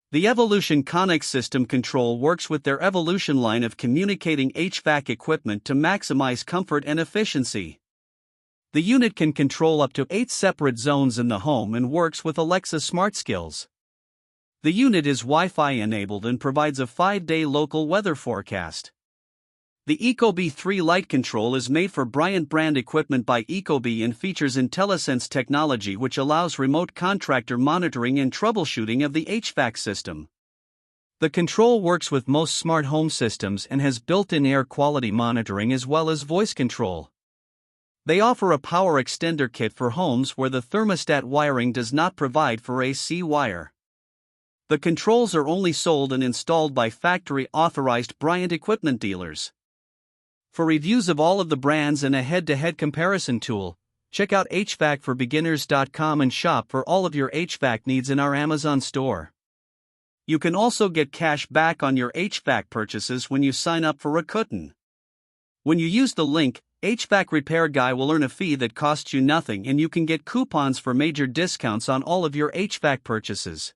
The Evolution Connex system control works with their Evolution line of communicating HVAC equipment to maximize comfort and efficiency. The unit can control up to 8 separate zones in the home and works with Alexa Smart Skills. The unit is Wi-Fi enabled and provides a 5-day local weather forecast. The Ecobee3 Lite control is made for Bryant brand equipment by Ecobee and features IntelliSense technology, which allows remote contractor monitoring and troubleshooting of the HVAC system. The control works with most smart home systems and has built-in air quality monitoring as well as voice control. They offer a power extender kit for homes where the thermostat wiring does not provide for AC wire. The controls are only sold and installed by factory-authorized Bryant equipment dealers. For reviews of all of the brands and a head-to-head comparison tool, check out HvacRepairGuy.com and shop for all of your HVAC needs in our Amazon store. You can also get cash back on your HVAC purchases when you sign up for Rakuten. When you use the link, HVAC Repair Guy will earn a fee that costs you nothing, and you can get coupons for major discounts on all of your HVAC purchases.